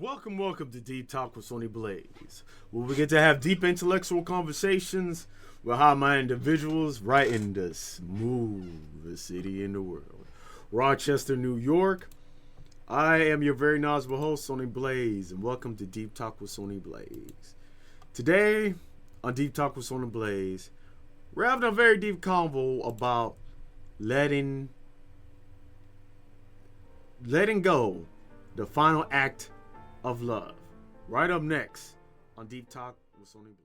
Welcome to Deep Talk with Sony Blaze, where we get to have deep intellectual conversations with high-minded individuals right in the smoothest city in the world, Rochester, New York. I am your very knowledgeable host, Sony Blaze, and welcome to Deep Talk with Sony Blaze. Today, on Deep Talk with Sony Blaze, we're having a very deep convo about letting go, the final act of love. Right up next on Deep Talk with Sony Blaze.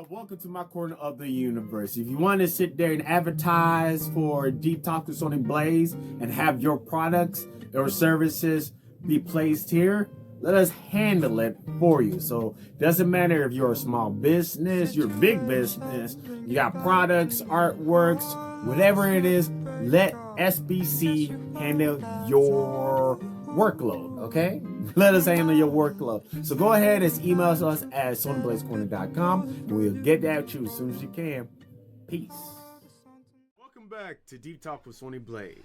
Welcome to my corner of the universe. If you want to sit there and advertise for Deep Talk with Sony Blaze and have your products or services be placed here, let us handle it for you. So doesn't matter if you're a small business, you're a big business, you got products, artworks, whatever it is, let SBC handle your workload, okay? Let us handle your workload. So go ahead and email us at sonyblazecorner.com and we'll get that to you as soon as you can. Peace. Welcome back to Deep Talk with Sony Blaze,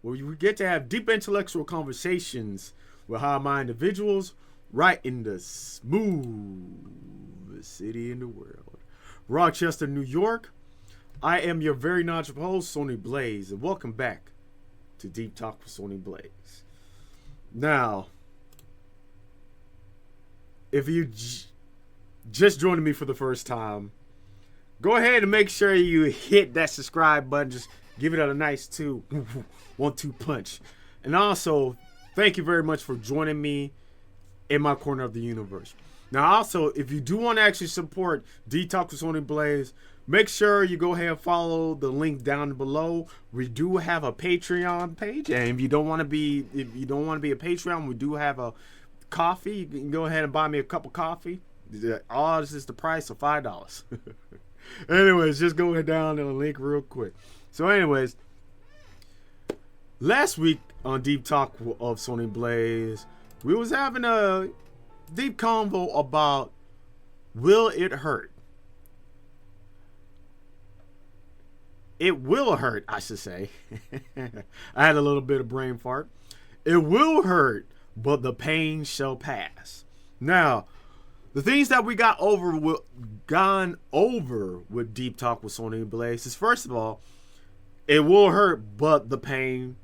where we get to have deep intellectual conversations with high-minded individuals right in the smoothest city in the world, Rochester, New York. I am your very knowledgeable host, Sony Blaze, and welcome back to Deep Talk with Sony Blaze. Now, if you just joining me for the first time, go ahead and make sure you hit that subscribe button. Just give it a nice 1-2 punch. And also, thank you very much for joining me in my corner of the universe. Now, also, if you do want to actually support Deep Talk with Sony Blaze, make sure you go ahead and follow the link down below. We do have a Patreon page, and if you don't want to be a Patreon, we do have a coffee. You can go ahead and buy me a cup of coffee. All this is the price of $5. Anyways, just go down to the link real quick. So, anyways, last week on Deep Talk of Sony Blaze, we was having a deep convo about will it hurt? It will hurt, I should say. I had a little bit of brain fart. It will hurt, but the pain shall pass. Now, the things that we gone over with Deep Talk with Sony Blaze is, first of all, it will hurt, but the pain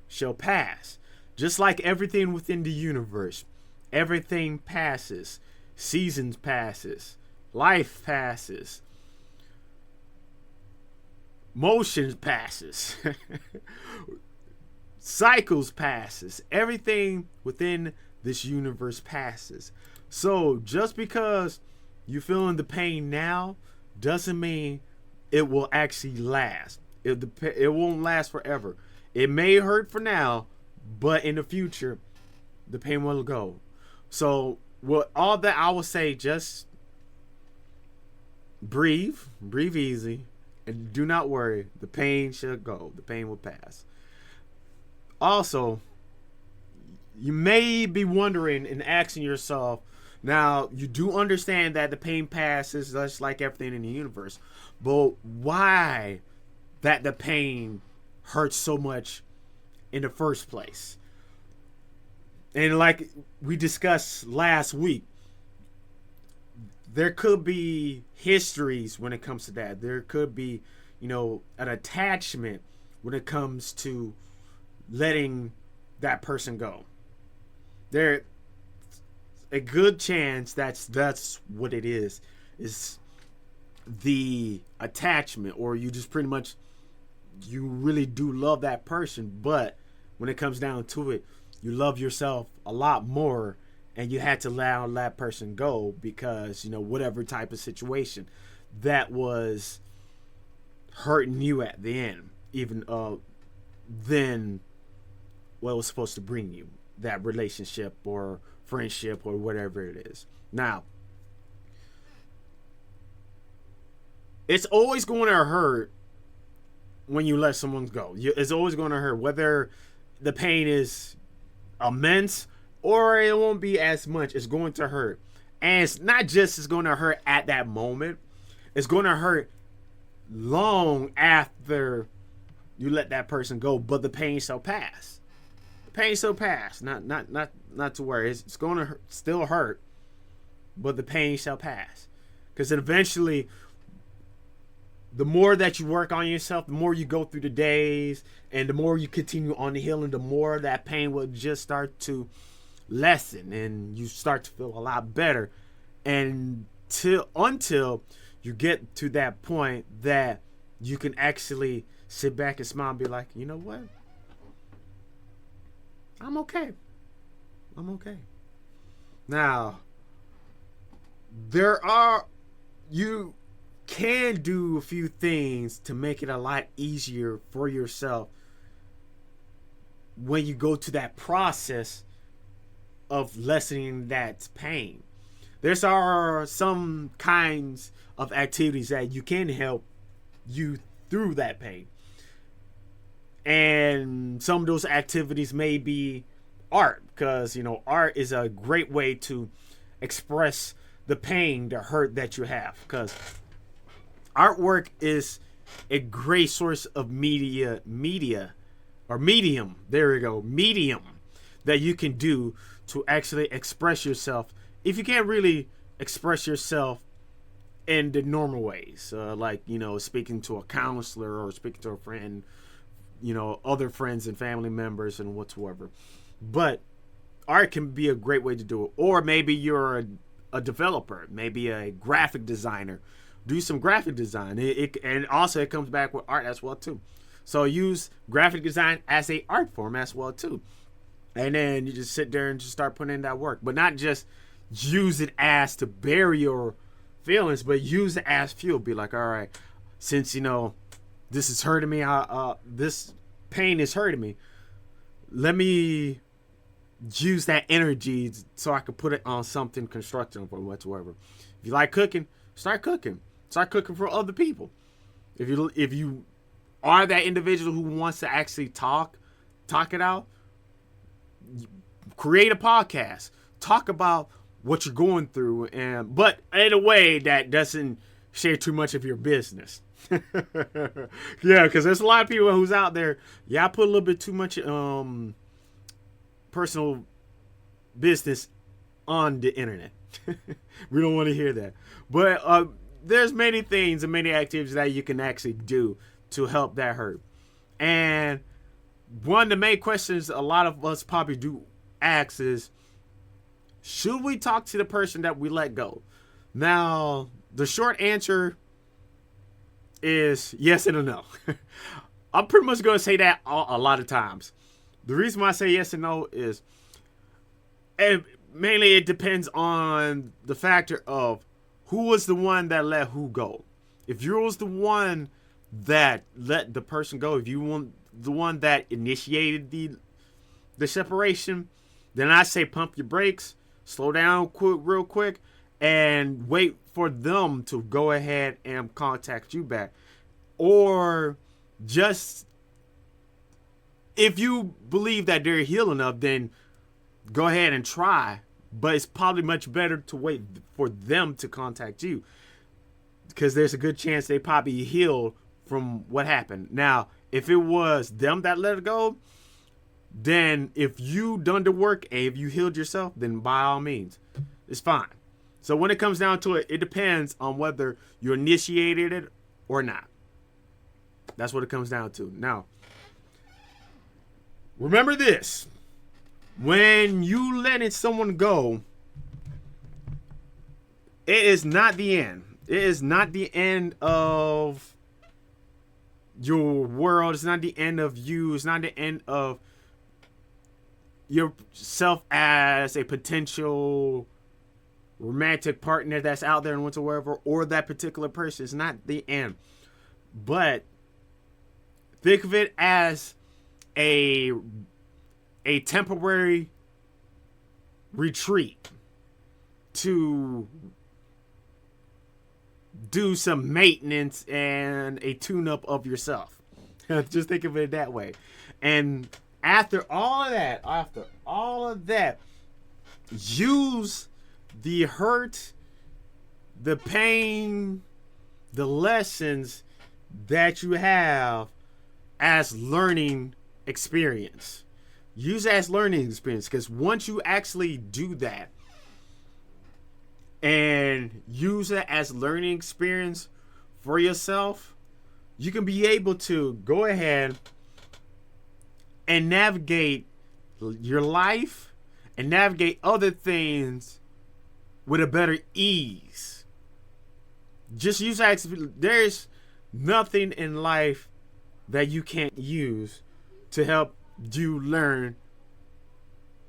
shall pass. Just like everything within the universe, everything passes. Seasons passes. Life passes. Motions passes. Cycles passes. Everything within this universe passes. So just because you're feeling the pain now doesn't mean it will actually last. It won't last forever. It may hurt for now, but in the future, the pain will go. So with all that, I will say, just breathe easy. And do not worry, the pain shall go. The pain will pass. Also, you may be wondering and asking yourself, now, you do understand that the pain passes just like everything in the universe, but why that the pain hurts so much in the first place? And like we discussed last week, there could be histories when it comes to that. There could be, an attachment when it comes to letting that person go. There's a good chance that's what it is the attachment, or you just pretty much, you really do love that person, but when it comes down to it, you love yourself a lot more, and you had to allow that person go because, whatever type of situation that was hurting you at the end, even than what was supposed to bring you that relationship or friendship or whatever it is. Now, it's always going to hurt when you let someone go. It's always going to hurt, whether the pain is immense or it won't be as much. It's going to hurt. And it's not just it's going to hurt at that moment. It's going to hurt long after you let that person go, but the pain shall pass. The pain shall pass. Not to worry. It's going to still hurt, but the pain shall pass. Because eventually, the more that you work on yourself, the more you go through the days, and the more you continue on the healing, the more that pain will just start to lessen, and you start to feel a lot better. And until you get to that point that you can actually sit back and smile and be like, you know what? I'm okay. I'm okay. Now, you can do a few things to make it a lot easier for yourself when you go to that process of lessening that pain. There are some kinds of activities that you can help you through that pain. And some of those activities may be art, because, art is a great way to express the pain, the hurt that you have. Because artwork is a great source of medium that you can do to actually express yourself. If you can't really express yourself in the normal ways, like, speaking to a counselor or speaking to a friend, other friends and family members and whatsoever. But art can be a great way to do it. Or maybe you're a developer, maybe a graphic designer. Do some graphic design. And also it comes back with art as well too. So use graphic design as a art form as well too. And then you just sit there and just start putting in that work. But not just use it as to bury your feelings, but use it as fuel. Be like, all right, since this is hurting me, this pain is hurting me, let me use that energy so I can put it on something constructive or whatsoever. If you like cooking, start cooking. Start cooking for other people. If you are that individual who wants to actually talk it out, create a podcast. Talk about what you're going through, but in a way that doesn't share too much of your business. Yeah, because there's a lot of people who's out there. Yeah, I put a little bit too much personal business on the internet. We don't want to hear that. But there's many things and many activities that you can actually do to help that hurt. And one of the main questions a lot of us probably do ask is, should we talk to the person that we let go? Now, the short answer is yes and a no. I'm pretty much going to say that a lot of times. The reason why I say yes and no is, and mainly it depends on the factor of who was the one that let who go. If you was the one that let the person go, if you want the one that initiated the separation, then I say pump your brakes, slow down real quick, and wait for them to go ahead and contact you back. Or just, if you believe that they're healing enough, then go ahead and try. But it's probably much better to wait for them to contact you, because there's a good chance they probably healed from what happened. Now, if it was them that let it go, then if you done the work and if you healed yourself, then by all means, it's fine. So when it comes down to it, it depends on whether you initiated it or not. That's what it comes down to. Now, remember this. When you letting someone go, it is not the end. It is not the end of your world. It's not the end of you. It's not the end of yourself as a potential romantic partner that's out there and whatsoever, or that particular person. It's not the end. But think of it as a temporary retreat to do some maintenance and a tune-up of yourself. Just think of it that way. And after all of that, use the hurt, the pain, the lessons that you have as learning experience. Use it as learning experience, because once you actually do that and use it as learning experience for yourself, you can be able to go ahead and navigate your life and navigate other things with a better ease. Just use that. There's nothing in life that you can't use to help you learn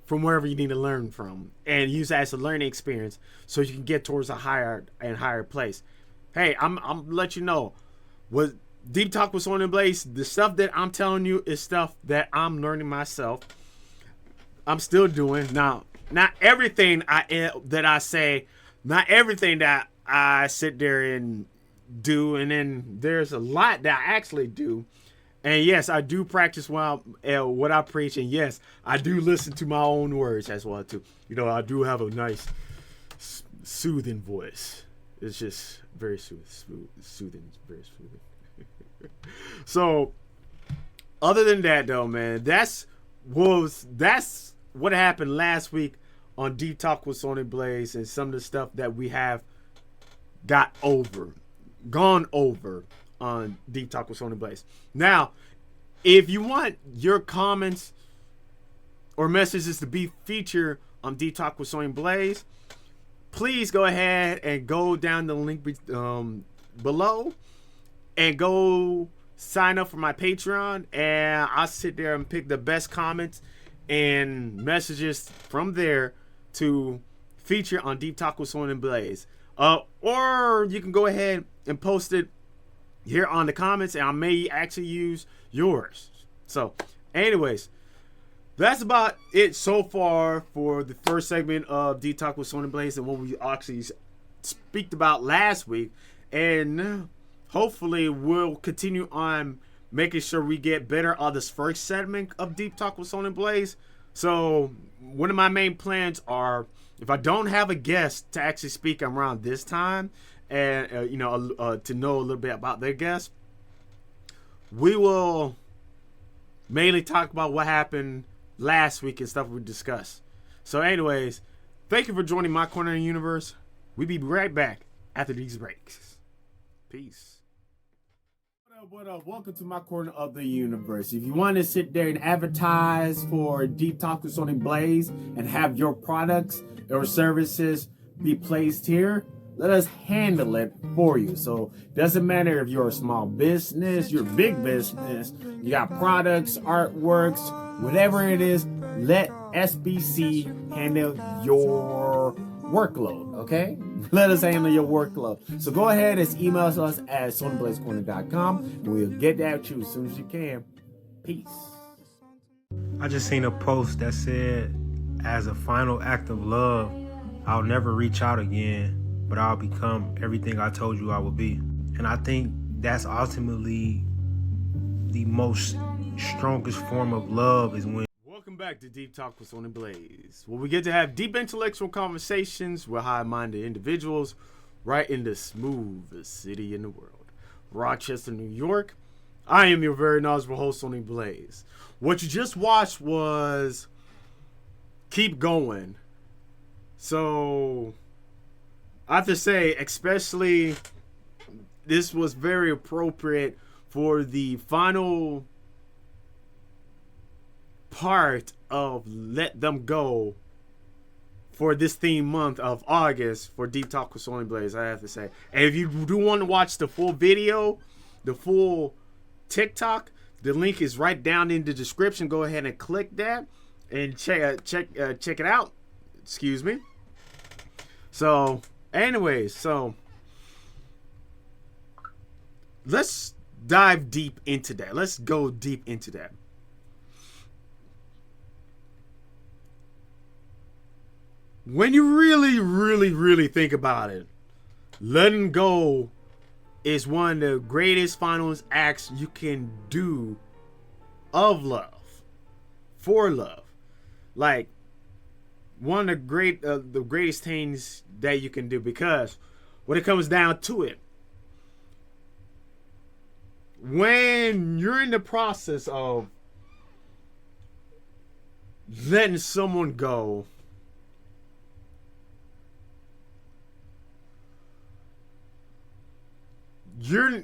from wherever you need to learn from, and use that as a learning experience so you can get towards a higher and higher place. Hey, I'm let you know, what Deep Talk with Sony Blaze, the stuff that I'm telling you is stuff that I'm learning myself. I'm still doing. Now, not everything that I say, not everything that I sit there and do, and then there's a lot that I actually do. And yes, I do practice what I preach, and yes, I do listen to my own words as well too. You know, I do have a nice, soothing voice. It's just very soothing, very soothing. So, other than that, though, man, that's what happened last week on Deep Talk with Sony Blaze, and some of the stuff that we have gone over on Deep Talk with Sony Blaze. Now, if you want your comments or messages to be featured on Deep Talk with Sony Blaze, please go ahead and go down the link below and go sign up for my Patreon, and I'll sit there and pick the best comments and messages from there to feature on Deep Talk with Sony Blaze. Or you can go ahead and post it here on the comments, and I may actually use yours. So, anyways, that's about it so far for the first segment of Deep Talk with Sony Blaze, and what we actually speak about last week. And hopefully we'll continue on making sure we get better on this first segment of Deep Talk with Sony Blaze. So one of my main plans are, if I don't have a guest to actually speak around this time, and to know a little bit about their guest, we will mainly talk about what happened last week and stuff we discussed. So anyways, thank you for joining my corner of the universe. We'll be right back after these breaks. Peace. What up? Welcome to my corner of the universe. If you want to sit there and advertise for Deep Talk with Sony Blaze and have your products or services be placed here, let us handle it for you. So doesn't matter if you're a small business, you're a big business, you got products, artworks, whatever it is, let SBC handle your workload, okay? Let us handle your workload. So go ahead and email us at sonyblazecorner.com, and we'll get that to you as soon as you can. Peace. I just seen a post that said, as a final act of love, I'll never reach out again, but I'll become everything I told you I would be. And I think that's ultimately the most strongest form of love, is when... Welcome back to Deep Talk with Sony Blaze, where we get to have deep intellectual conversations with high-minded individuals right in the smoothest city in the world, Rochester, New York. I am your very knowledgeable host, Sony Blaze. What you just watched was Keep Going. So I have to say, especially, this was very appropriate for the final part of Let Them Go for this theme month of August for Deep Talk with Sony Blaze, I have to say. And if you do want to watch the full video, the full TikTok, the link is right down in the description. Go ahead and click that and check it out. Excuse me. So, anyways, so let's dive deep into that. Let's go deep into that. when you really, really, really think about it, letting go is one of the greatest final acts you can do of love, for love. Like, one of the greatest things that you can do, because when it comes down to it, when you're in the process of letting someone go, you're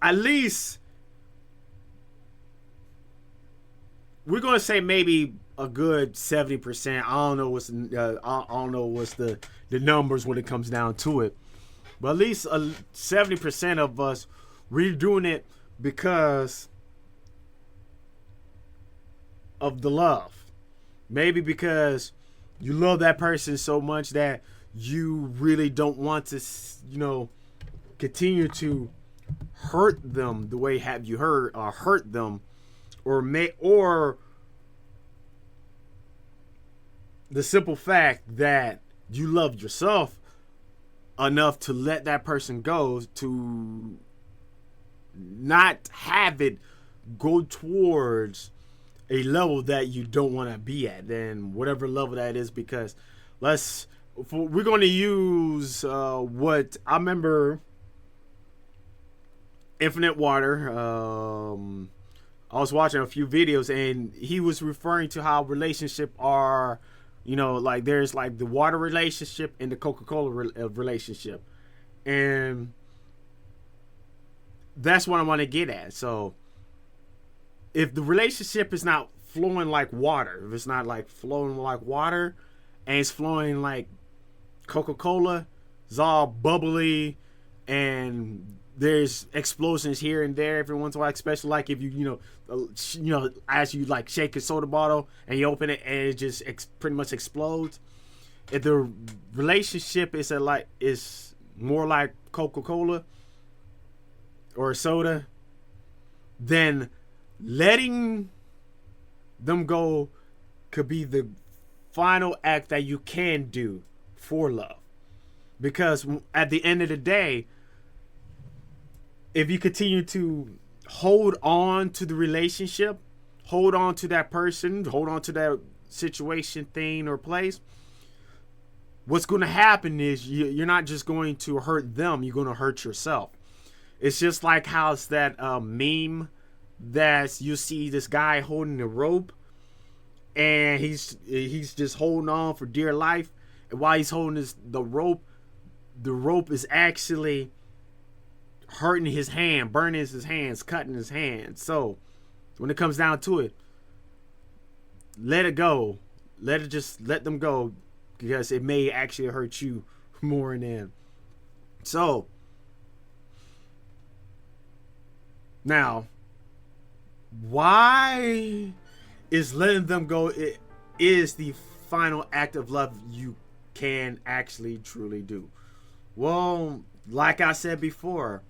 at least, we're gonna say maybe a good 70%. I don't know what's the numbers when it comes down to it, but at least 70% of us, we're doing it because of the love. Maybe because you love that person so much that you really don't want to, continue to hurt them the way have you hurt or hurt them, or the simple fact that you love yourself enough to let that person go, to not have it go towards a level that you don't want to be at, then whatever level that is. Because we're going to use what I remember, Infinite Water. I was watching a few videos and he was referring to how relationship are, like there's like the water relationship and the Coca-Cola relationship, and that's what I want to get at. So if the relationship is not flowing like water, if it's not like flowing like water and it's flowing like Coca-Cola, it's all bubbly and there's explosions here and there every once in a while, especially like if you as you like shake a soda bottle and you open it and it just pretty much explodes. If the relationship is more like Coca-Cola or soda, then letting them go could be the final act that you can do for love. Because at the end of the day, if you continue to hold on to the relationship, hold on to that person, hold on to that situation, thing, or place, what's going to happen is you're not just going to hurt them, you're going to hurt yourself. It's just like how it's that meme that you see this guy holding the rope and he's just holding on for dear life, and while he's holding the rope is actually hurting his hand, burning his hands, cutting his hands. So when it comes down to it, let it go. Let them go, because it may actually hurt you more in the end. So now, why is letting them go is the final act of love you can actually truly do? Well, like I said before,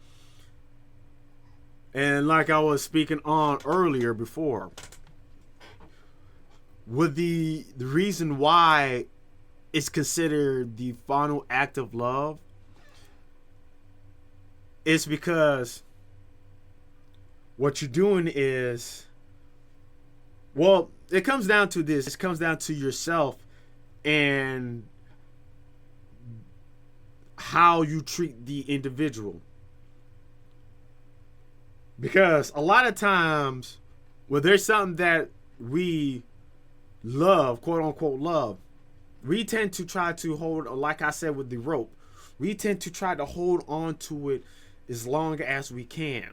and like I was speaking on earlier before, with the reason why it's considered the final act of love is because what you're doing is, well, it comes down to this. It comes down to yourself and how you treat the individual. Because a lot of times when there's something that we love, quote unquote love, we tend to try to hold, like I said with the rope, we tend to try to hold on to it as long as we can.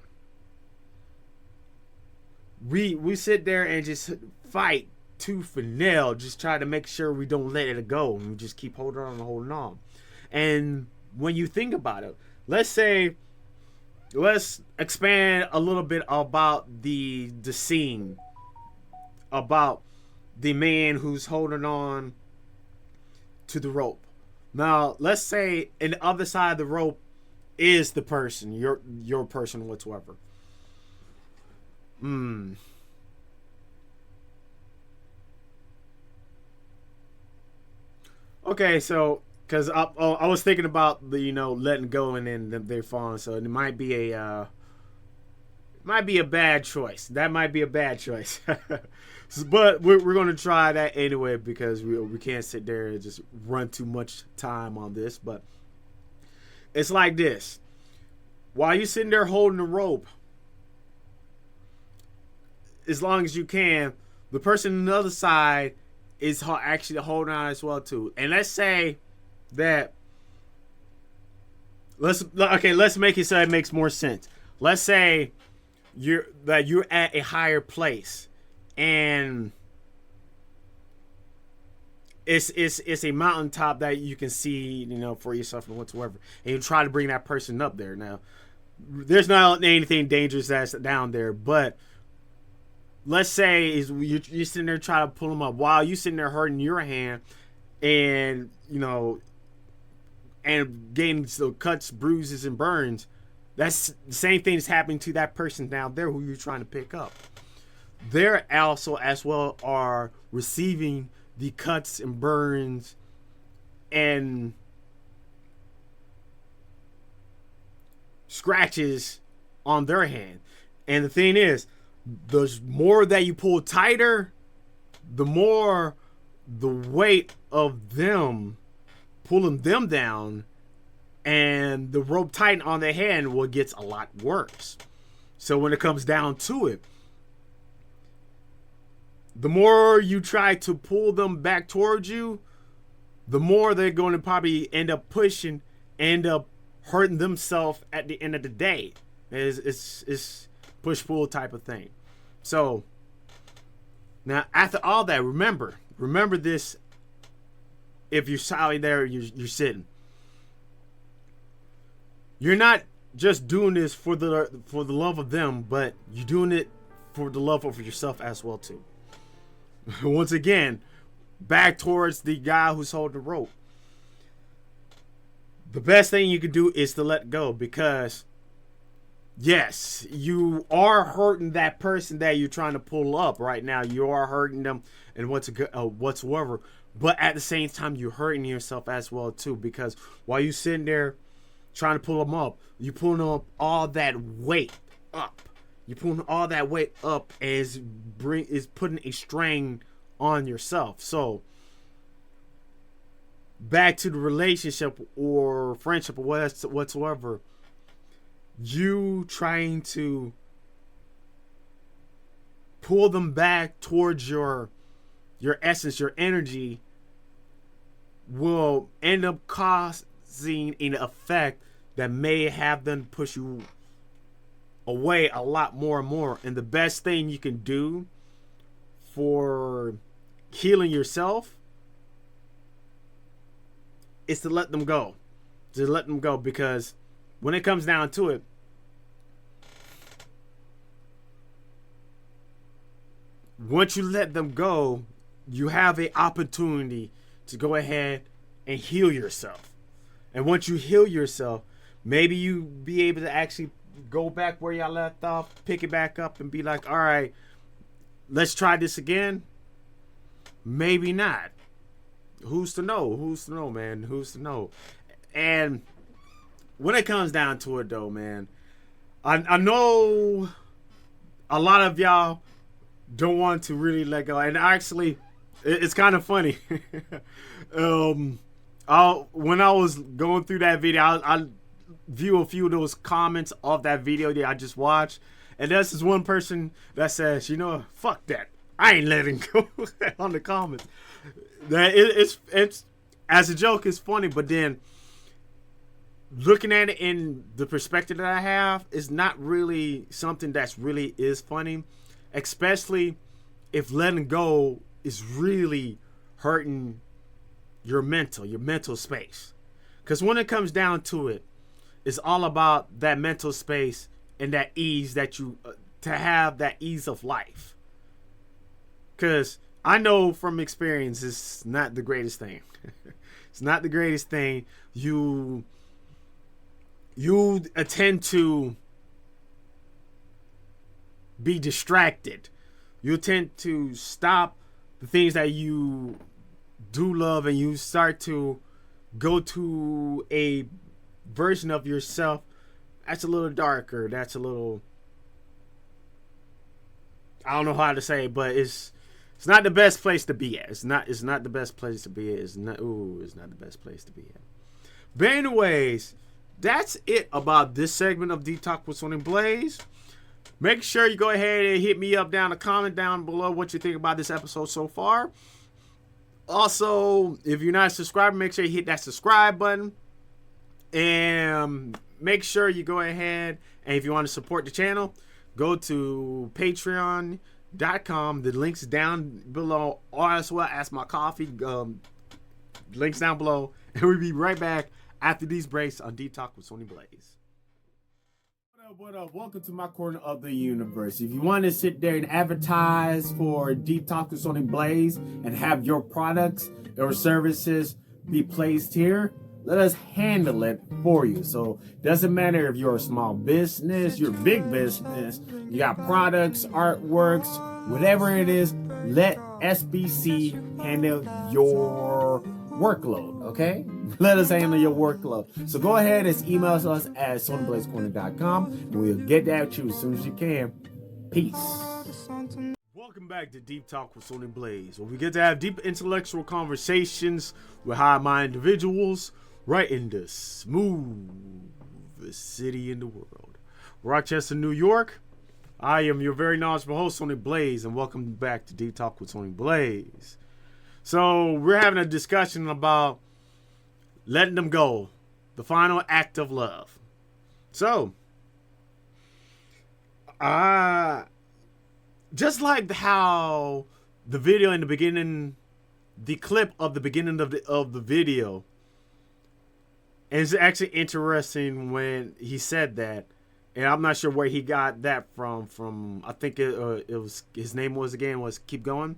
We sit there and just fight tooth and nail, just try to make sure we don't let it go, and we just keep holding on and holding on. And when you think about it, let's expand a little bit about the scene, about the man who's holding on to the rope. Now, let's say on the other side of the rope is the person, your person whatsoever. Okay, so because I was thinking about the letting go and then they're falling, so it might be a bad choice. That might be a bad choice. But we're going to try that anyway because we can't sit there and just run too much time on this. But it's like this. While you're sitting there holding the rope, as long as you can, the person on the other side is actually holding on as well too. And let's say that let's make it so it makes more sense. Let's say you're at a higher place and it's a mountaintop that you can see for yourself and whatsoever, and you try to bring that person up there. Now there's not anything dangerous that's down there, but let's say you're sitting there trying to pull them up while you sitting there hurting your hand and and getting cuts, bruises, and burns. That's the same thing that's happening to that person down there who you're trying to pick up. They're also as well are receiving the cuts and burns and scratches on their hand. And the thing is, the more that you pull tighter, the more the weight of them pulling them down and the rope tighten on their hand will get a lot worse. So when it comes down to it, the more you try to pull them back towards you, the more they're going to probably end up pushing, end up hurting themselves at the end of the day. It's push-pull type of thing. So now after all that, remember this. If you're solid there, you're sitting. You're not just doing this for the love of them, but you're doing it for the love of yourself as well too. Once again, back towards the guy who's holding the rope. The best thing you can do is to let go, because yes, you are hurting that person that you're trying to pull up right now. You are hurting them and whatsoever. But at the same time, you're hurting yourself as well too, because while you're sitting there trying to pull them up, you're pulling up all that weight up. You're pulling all that weight up is putting a strain on yourself. So back to the relationship or friendship or whatsoever, you trying to pull them back towards your essence, your energy, will end up causing an effect that may have them push you away a lot more and more. And the best thing you can do for healing yourself is to let them go. To let them go, because when it comes down to it, once you let them go, you have an opportunity to go ahead and heal yourself. And once you heal yourself, maybe you be able to actually go back where y'all left off, pick it back up, and be like, all right, let's try this again. Maybe not. Who's to know? Who's to know, man? Who's to know? And when it comes down to it, though, man, I know a lot of y'all don't want to really let go. And actually, it's kind of funny. When I was going through that video, I view a few of those comments of that video that I just watched, and there's this one person that says, fuck that, I ain't letting go on the comments. That it's as a joke, it's funny, but then looking at it in the perspective that I have, is not really something that's really is funny, especially if letting go is really hurting your mental space. Because when it comes down to it, it's all about that mental space and that ease that you to have that ease of life. Because I know from experience, it's not the greatest thing. It's not the greatest thing. You tend to be distracted. You tend to stop the things that you do love and you start to go to a version of yourself that's a little darker, that's a little, I don't know how to say it, but it's not the best place to be at. It's not the best place to be at. It's not the best place to be at. But anyways, that's it about this segment of Deep Talk with Sony Blaze. Make sure you go ahead and hit me up down a comment down below what you think about this episode so far. Also, if you're not subscribed, make sure you hit that subscribe button. And make sure you go ahead and if you want to support the channel, go to patreon.com. The link's down below, or as well as my coffee. Links down below. And we'll be right back after these breaks on Deep Talk with Sony Blaze. What up? Welcome to my corner of the universe. If you want to sit there and advertise for Deep Talk with Sony Blaze and have your products or services be placed here, let us handle it for you. So doesn't matter if you're a small business, you're a big business, you got products, artworks, whatever it is, let SBC handle your workload, okay? Let us handle your workload. So go ahead and email us at sonyblazecorner.com and we'll get that to you as soon as you can. Peace. Welcome back to Deep Talk with Sony Blaze, where we get to have deep intellectual conversations with high-minded individuals right in the smoothest city in the world, Rochester, New York. I am your very knowledgeable host, Sony Blaze, and welcome back to Deep Talk with Sony Blaze. So we're having a discussion about letting them go, the final act of love. So, just like how the video in the beginning, the clip of the beginning of the video, and it's actually interesting when he said that, and I'm not sure where he got that from. I think it was, his name was KeepGloin.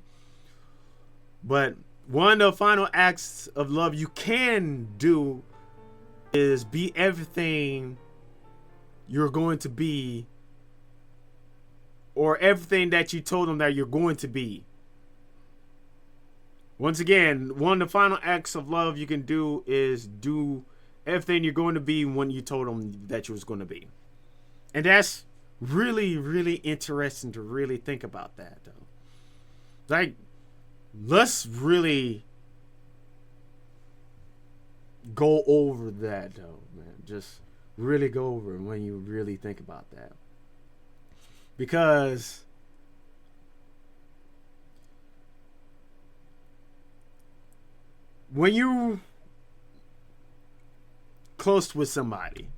But one of the final acts of love you can do is be everything you're going to be, or everything that you told them that you're going to be. Once again, one of the final acts of love you can do is do everything you're going to be when you told them that you was going to be. And that's really, really interesting to really think about that, though. Like, let's really go over that, though, man. Just really go over it when you really think about that. Because when you close with somebody,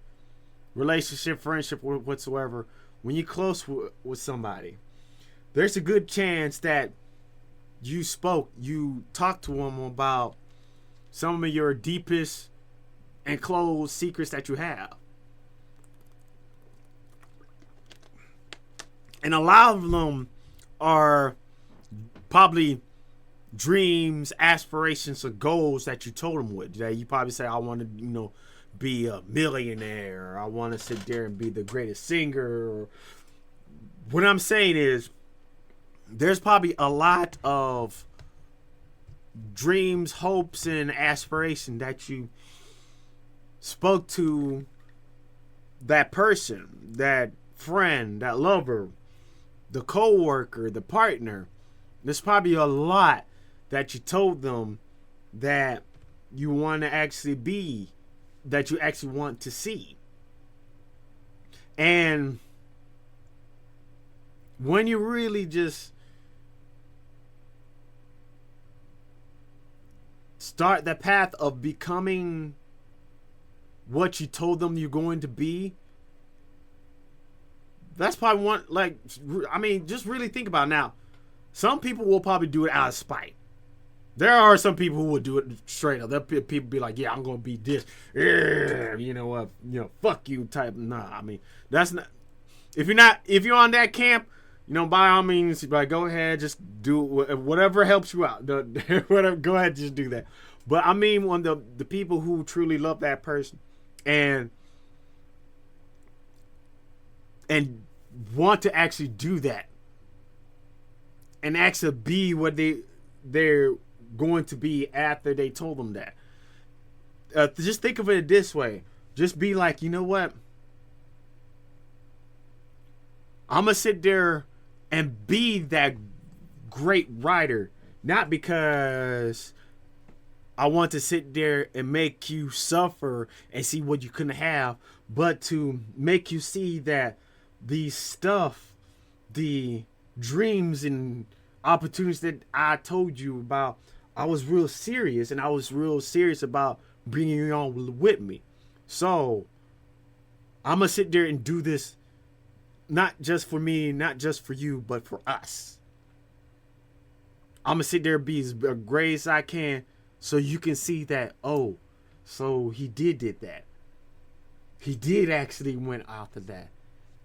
relationship, friendship, whatsoever, when you're close with somebody, there's a good chance that you talked to them about some of your deepest and closed secrets that you have. And a lot of them are probably dreams, aspirations, or goals that you told them with. That you probably say, I want to, be a millionaire. Or I want to sit there and be the greatest singer. Or what I'm saying is, there's probably a lot of dreams, hopes, and aspirations that you spoke to that person, that friend, that lover, the co-worker, the partner. There's probably a lot that you told them that you want to actually be, that you actually want to see. And when you really just start the path of becoming what you told them you're going to be, that's probably one, just really think about it. Now, some people will probably do it out of spite. There are some people who will do it straight up. There people be like, yeah, I'm going to be this. You know what? Fuck you type. Nah, that's not. If you're on that camp, by all means, go ahead, just do whatever helps you out. Whatever, go ahead, just do that. But when the people who truly love that person and want to actually do that and actually be what going to be after they told them that. Just think of it this way. Just be like, you know what? I'm going to sit there and be that great writer. Not because I want to sit there and make you suffer and see what you couldn't have, but to make you see that the stuff, the dreams and opportunities that I told you about, I was real serious, and I was real serious about bringing you on with me. So I'm going to sit there and do this not just for me, not just for you, but for us. I'm going to sit there and be as great as I can so you can see that, oh, so he did that. He did actually went after that.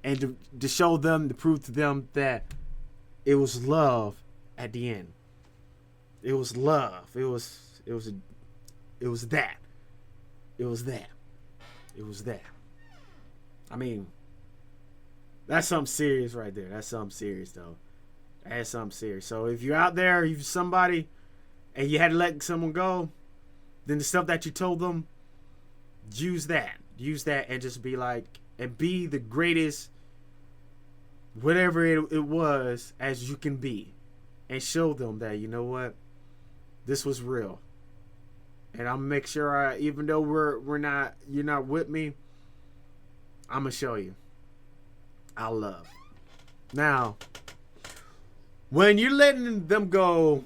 And to show them, to prove to them that it was love at the end. It was love. It was that. It was that. It was that. I mean, that's something serious right there. That's something serious, though. That's something serious. So if you're out there, you're somebody, and you had to let someone go, then the stuff that you told them, use that. Use that and just be like, and be the greatest, whatever it was, as you can be. And show them that, you know what, this was real. And I'm gonna make sure, even though you're not with me, I'm gonna show you I love. Now, when you're letting them go,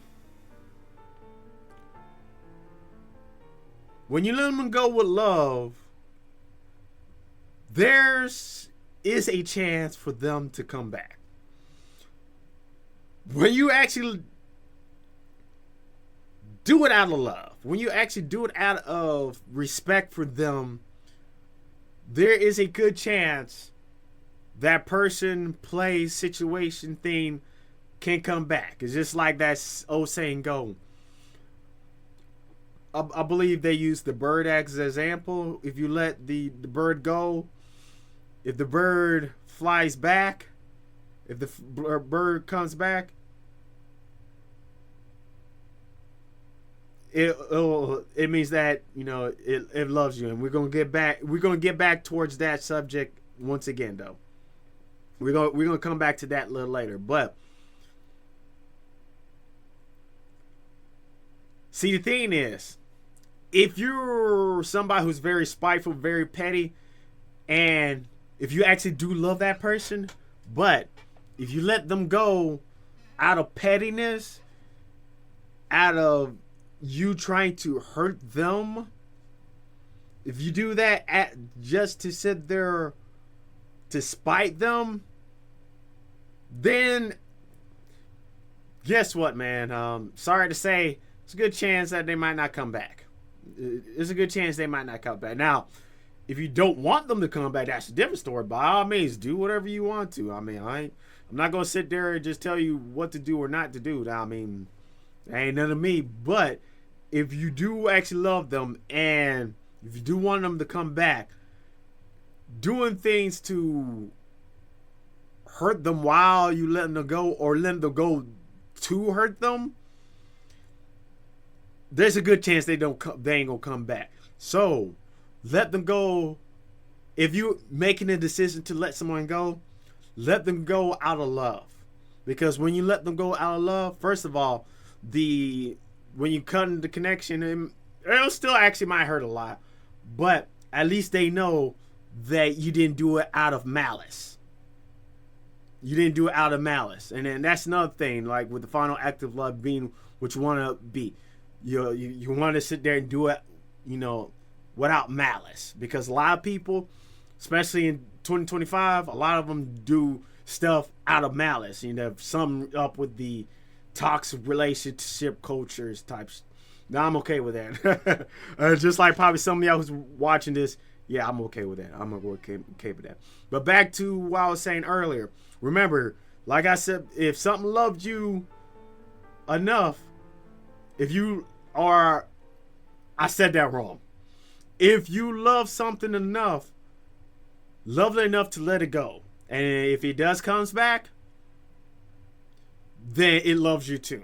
when you let them go with love, there's is a chance for them to come back. When you actually do it out of love, when you actually do it out of respect for them, there is a good chance that person, place, situation, thing can come back. It's just like that old saying go. I believe they use the bird as an example. If you let the bird go, if the bird flies back, if the bird comes back, it means that, you know, it loves you. And we're gonna get back towards that subject once again, though. We're gonna come back to that a little later. But see, the thing is, if you're somebody who's very spiteful, very petty, and if you actually do love that person, but if you let them go out of pettiness, out of you trying to hurt them, if you do that just to sit there to spite them, then guess what, man? Sorry to say, it's a good chance that they might not come back. There's a good chance they might not come back. Now, if you don't want them to come back, that's a different story. By all means, do whatever you want to. I mean, I'm not gonna sit there and just tell you what to do or not to do. I mean, that ain't none of me. But if you do actually love them, and if you do want them to come back, doing things to hurt them while you let them go, or let them go to hurt them, there's a good chance they ain't gonna come back. So let them go. If you making a decision to let someone go, let them go out of love. Because when you let them go out of love, first of all, when you cut the connection, it'll still actually might hurt a lot, but at least they know that you didn't do it out of malice. You didn't do it out of malice. And then that's another thing, like with the final act of love being what you want to be. You want to sit there and do it, you know, without malice. Because a lot of people, especially in 2025, a lot of them do stuff out of malice. You know, some up with the toxic relationship cultures types. Now I'm okay with that. Just like probably some of y'all who's watching this, yeah, I'm okay with that. I'm okay with that. But back to what I was saying earlier. Remember, like I said, if something loved you enough, if you are, I said that wrong. If you love something enough, love it enough to let it go. And if it does comes back, then it loves you too.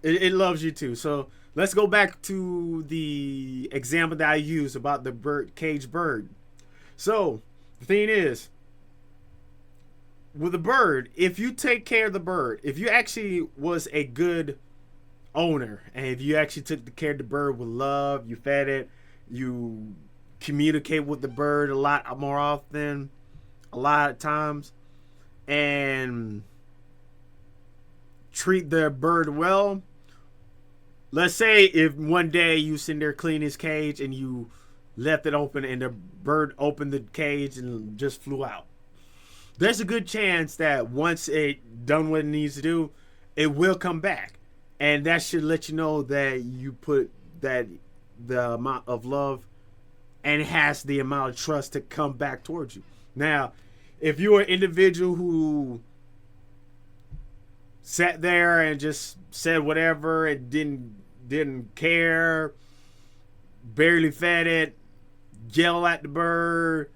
It loves you too. So let's go back to the example that I used about the caged bird. So the thing is, with a bird, if you take care of the bird, if you actually was a good owner, and if you actually took care of the bird with love, you fed it, you communicate with the bird a lot more often, a lot of times, and treat the bird well. Let's say if one day you sitting there cleaning his cage and you left it open and the bird opened the cage and just flew out. There's a good chance that once it done what it needs to do, it will come back. And that should let you know that you put that the amount of love and it has the amount of trust to come back towards you. Now, if you're an individual who sat there and just said whatever and didn't care, barely fed it, yell at the bird,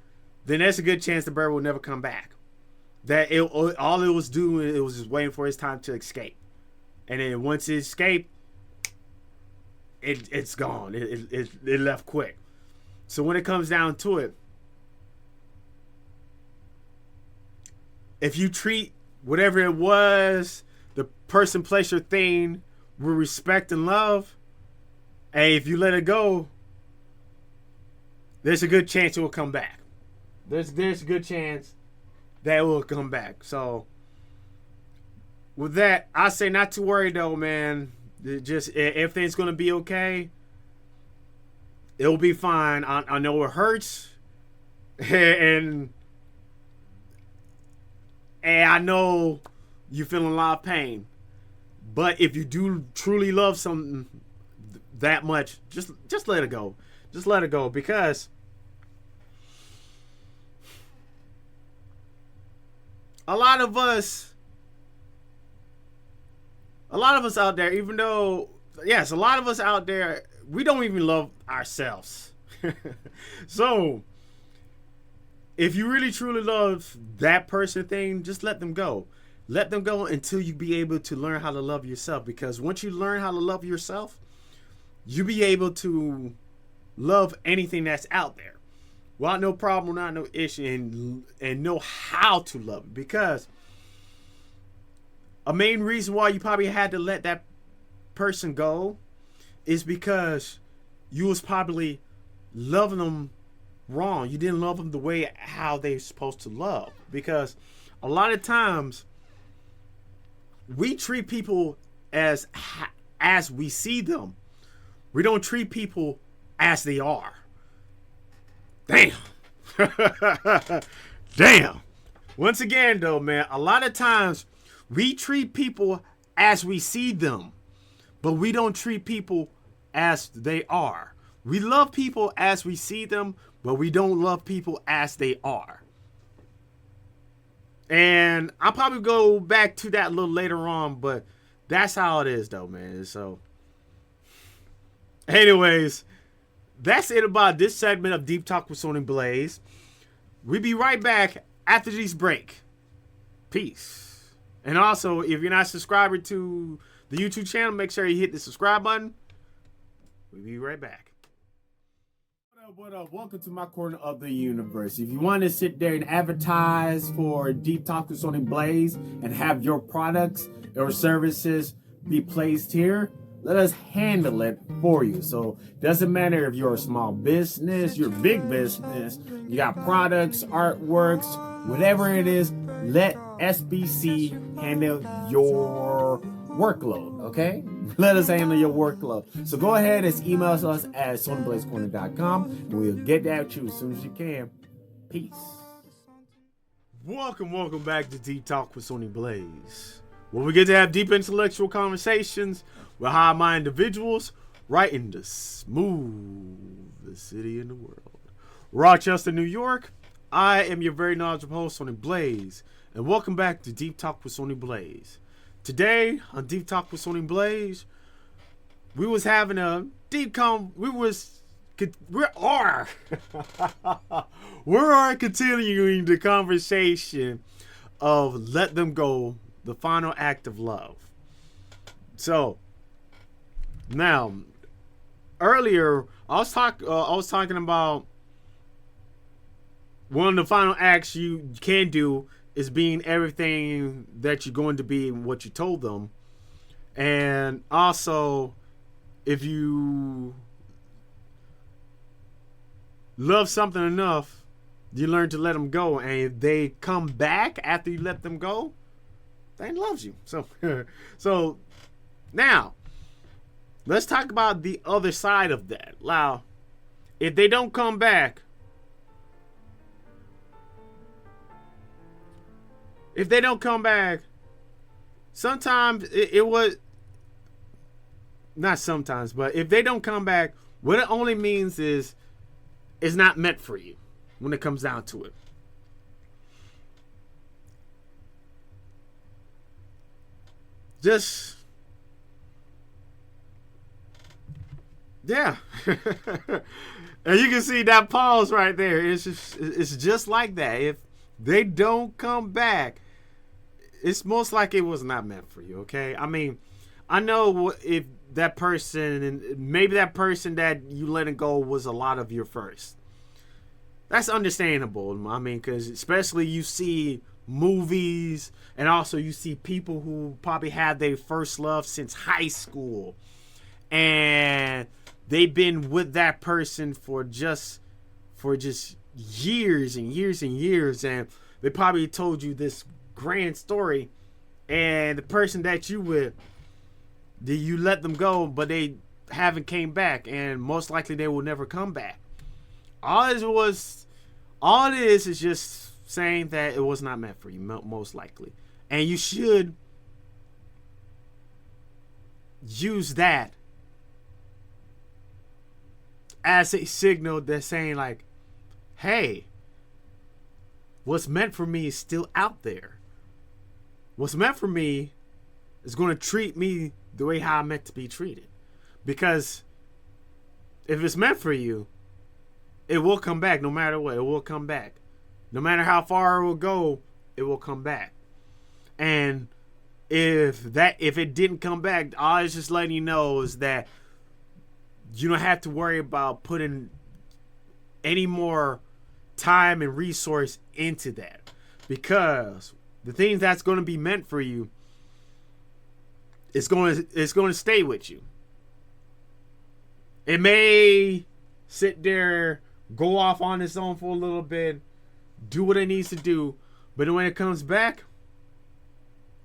then there's a good chance the bird will never come back. That all it was doing, it was just waiting for its time to escape. And then once it escaped, it's gone. It left quick. So when it comes down to it, if you treat whatever it was, the person, place, or thing with respect and love, and if you let it go, there's a good chance it will come back. There's a good chance that it will come back. So with that, I say not to worry though, man. Just everything's gonna be okay. It'll be fine. I know it hurts, and I know you feeling a lot of pain. But if you do truly love something that much, just let it go. Just let it go, because a lot of us out there, even though, yes, a lot of us out there, we don't even love ourselves. So if you really truly love that person thing, just let them go. Let them go until you be able to learn how to love yourself. Because once you learn how to love yourself, you'll be able to love anything that's out there without no problem, not no issue, and know how to love it. Because a main reason why you probably had to let that person go is because you was probably loving them wrong. You didn't love them the way how they're supposed to love. Because a lot of times we treat people as we see them. We don't treat people as they are. Damn. Damn. Once again though, man, a lot of times we treat people as we see them, but we don't treat people as they are. We love people as we see them, but we don't love people as they are. And I'll probably go back to that a little later on, but that's how it is though, man. So anyways, that's it about this segment of Deep Talk with Sony Blaze. We'll be right back after this break. Peace. And also, if you're not subscribed to the YouTube channel, make sure you hit the subscribe button. We'll be right back. What up? Welcome to my corner of the universe. If you want to sit there and advertise for Deep Talk with Sony Blaze and have your products or services be placed here, let us handle it for you. So doesn't matter if you're a small business, you're a big business, you got products, artworks, whatever it is, let SBC handle your workload, okay? Let us handle your workload. So go ahead and email us at sonyblazecorner.com and we'll get that to you as soon as you can. Peace. Welcome back to Deep Talk with Sony Blaze, where we get to have deep intellectual conversations with high-minded individuals right in the smoothest city in the world, Rochester, New York. I am your very knowledgeable host, Sony Blaze, and welcome back to Deep Talk with Sony Blaze. Today on Deep Talk with Sony Blaze, we was having a deep we are continuing the conversation of let them go, the final act of love. So Now, earlier I was talking about one of the final acts you can do is being everything that you're going to be and what you told them. And also, if you love something enough, you learn to let them go. And if they come back after you let them go, they loves you. So now, let's talk about the other side of that. Now, if they don't come back, sometimes it was not sometimes, but if they don't come back, what it only means is it's not meant for you when it comes down to it. Just, yeah. And you can see that pause right there. It's just like that. If they don't come back, it's most like it was not meant for you, okay? I mean, I know if that person, and maybe that person that you letting go was a lot of your first. That's understandable. I mean, because especially you see movies, and also you see people who probably had their first love since high school, and they've been with that person for just years and years and years, and they probably told you this grand story, and the person that you with, you let them go, but they haven't came back, and most likely they will never come back. All it is just saying that it was not meant for you, most likely, and you should use that as a signal that's saying like, hey, what's meant for me is still out there. What's meant for me is going to treat me the way how I'm meant to be treated. Because if it's meant for you, it will come back no matter what. It will come back. No matter how far it will go, it will come back. And if it didn't come back, all it's just letting you know is that you don't have to worry about putting any more time and resource into that. Because the things that's going to be meant for you, it's going to stay with you. It may sit there, go off on its own for a little bit, do what it needs to do, but when it comes back,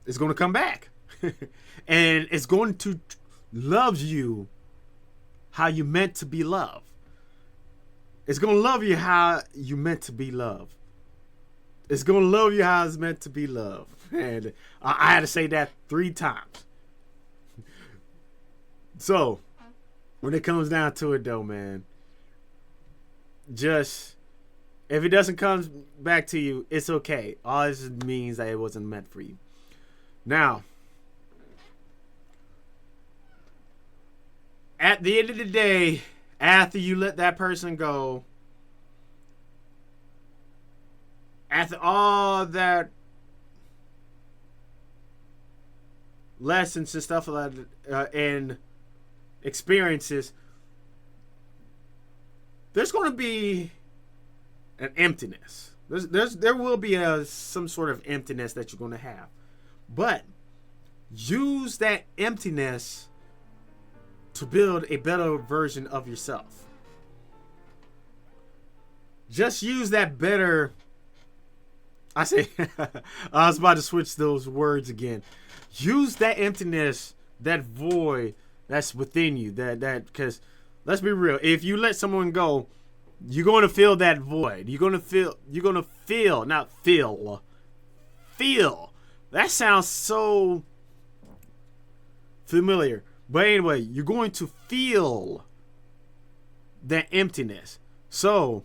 it's going to come back. And it's going to love you how you meant to be loved. It's going to love you how you meant to be loved. It's going to love you how it's meant to be loved. And I had to say that 3 times. So, when it comes down to it though, man, just, if it doesn't come back to you, it's okay. All this means that it wasn't meant for you. Now, at the end of the day, after you let that person go, after all that lessons and stuff like that, and experiences, there's going to be an emptiness. There will be some sort of emptiness that you're going to have. But use that emptiness to build a better version of yourself. Just use that better. I was about to switch those words again. Use that emptiness, that void that's within you. That because let's be real. If you let someone go, you're going to feel that void. You're going to feel, not feel. Feel. That sounds so familiar. But anyway, you're going to feel that emptiness. So,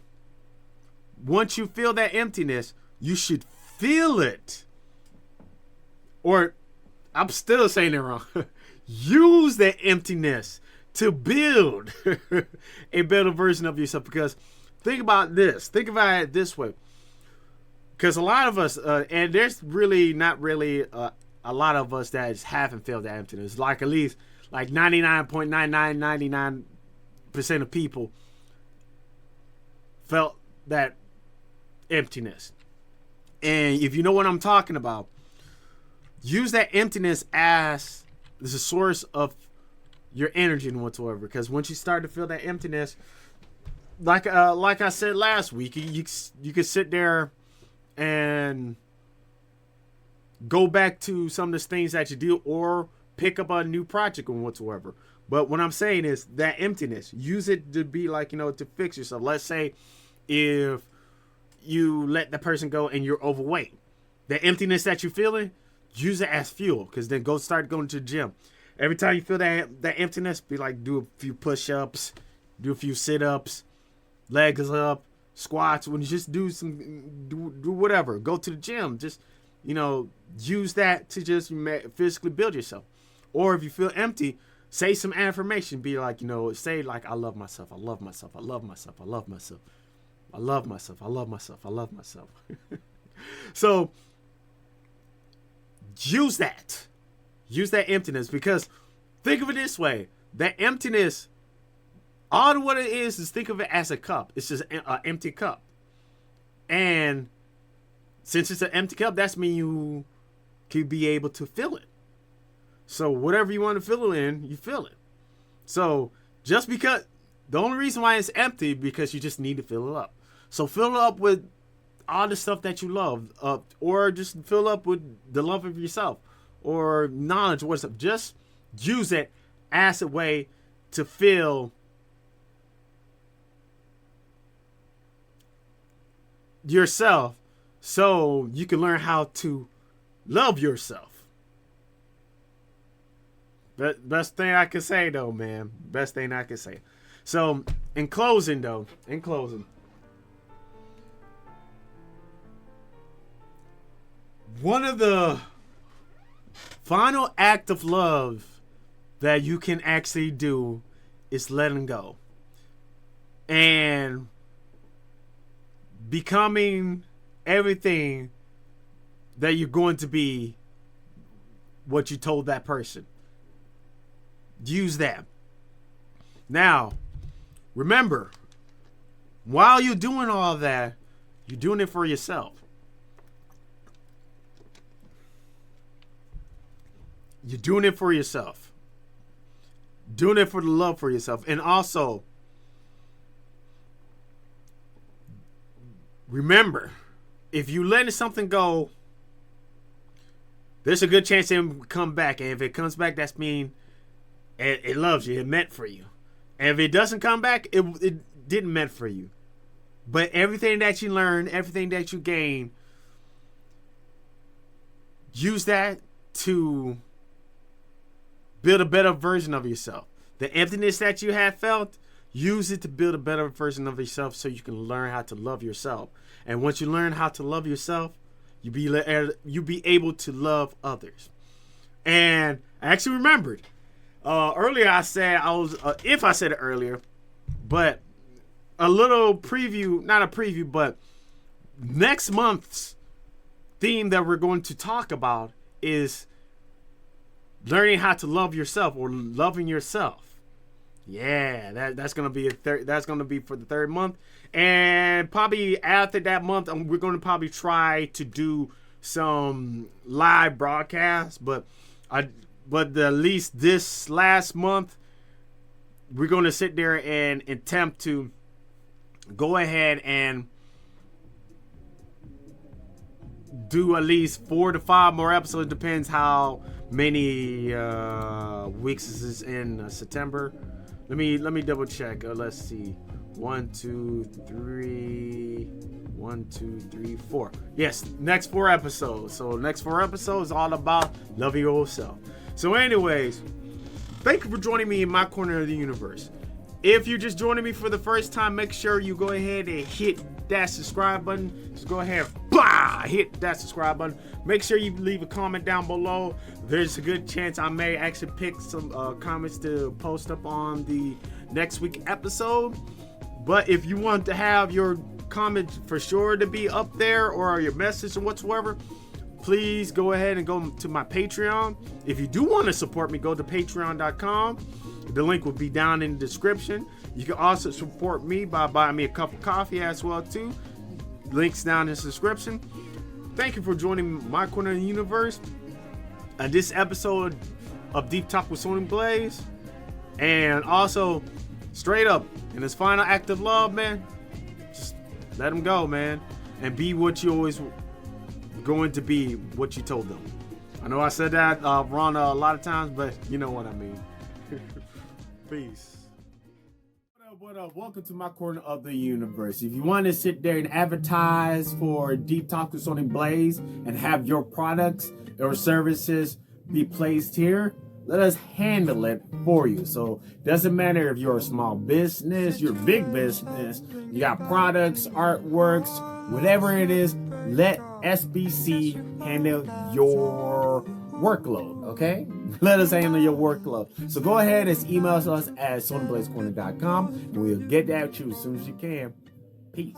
once you feel that emptiness, you should feel it. Or, I'm still saying it wrong. Use that emptiness to build a better version of yourself. Because think about this. Think about it this way. Because a lot of us, and there's really not really a lot of us that haven't felt that emptiness. Like at least like 99.9999% of people felt that emptiness. And if you know what I'm talking about, use that emptiness as the source of your energy and whatsoever. Because once you start to feel that emptiness, like I said last week, you could sit there and go back to some of the things that you do, or pick up a new project and whatsoever. But what I'm saying is that emptiness, use it to be like, to fix yourself. Let's say if you let the person go and you're overweight, the emptiness that you're feeling, use it as fuel. Because then start going to the gym. Every time you feel that emptiness, be like, do a few push-ups, do a few sit-ups, legs up, squats. When you just do whatever, go to the gym. Just use that to just physically build yourself. Or if you feel empty, say some affirmation. Be like, say like, I love myself. I love myself. I love myself. I love myself. I love myself. I love myself. I love myself. So use that. Use that emptiness, because think of it this way. That emptiness, all what it is think of it as a cup. It's just an empty cup. And since it's an empty cup, that's mean you can be able to fill it. So whatever you want to fill it in, you fill it. So just because, the only reason why it's empty, because you just need to fill it up. So fill it up with all the stuff that you love, or just fill up with the love of yourself, or knowledge, or stuff. Just use it as a way to fill yourself, so you can learn how to love yourself. Best thing I can say, though, man. Best thing I can say. So, in closing, one of the final act of love that you can actually do is letting go. And becoming everything that you're going to be, what you told that person. Use that. Now, remember, while you're doing all that, you're doing it for yourself. You're doing it for yourself. Doing it for the love for yourself. And also, remember, if you letting something go, there's a good chance it will come back. And if it comes back, that's mean it loves you. It meant for you. And if it doesn't come back, it didn't meant for you. But everything that you learn, everything that you gain, use that to build a better version of yourself. The emptiness that you have felt, use it to build a better version of yourself, so you can learn how to love yourself. And once you learn how to love yourself, you be able to love others. And I actually remembered earlier I said if I said it earlier, but a little preview, not a preview, but next month's theme that we're going to talk about is learning how to love yourself, or loving yourself. Yeah, that's gonna be that's gonna be for the third month, and probably after that month, we're gonna probably try to do some live broadcasts. But at least this last month, we're gonna sit there and attempt to go ahead and do at least 4 to 5 more episodes. Depends how many weeks this is in September. Let me double check. Let's see. 1, 2, 3. 1, 2, 3, 4. Yes, next 4 episodes. So next 4 episodes all about loving yourself. So anyways, thank you for joining me in my corner of the universe. If you're just joining me for the first time, make sure you go ahead and hit that subscribe button. Just go ahead, hit that subscribe button. Make sure you leave a comment down below. There's a good chance I may actually pick some comments to post up on the next week episode. But if you want to have your comment for sure to be up there, or your message or whatsoever, please go ahead and go to my Patreon. If you do want to support me, go to patreon.com. The link will be down in the description. You can also support me by buying me a cup of coffee as well too. Links down in the description. Thank you for joining my corner of the universe and this episode of Deep Talk with Sony Blaze. And also, straight up, in this final act of love, man, just let them go, man, and be what you always going to be, what you told them. I know I said that wrong a lot of times, but you know what I mean. Peace. What up? Welcome to my corner of the universe. If you want to sit there and advertise for Deep Talk with Sony Blaze and have your products or services be placed here, let us handle it for you. So doesn't matter if you're a small business, you're a big business, you got products, artworks, whatever it is, let SBC handle your workload, okay? Let us handle your workload. So go ahead and email us at sonyblazecorner.com and we'll get that to you as soon as you can. Peace.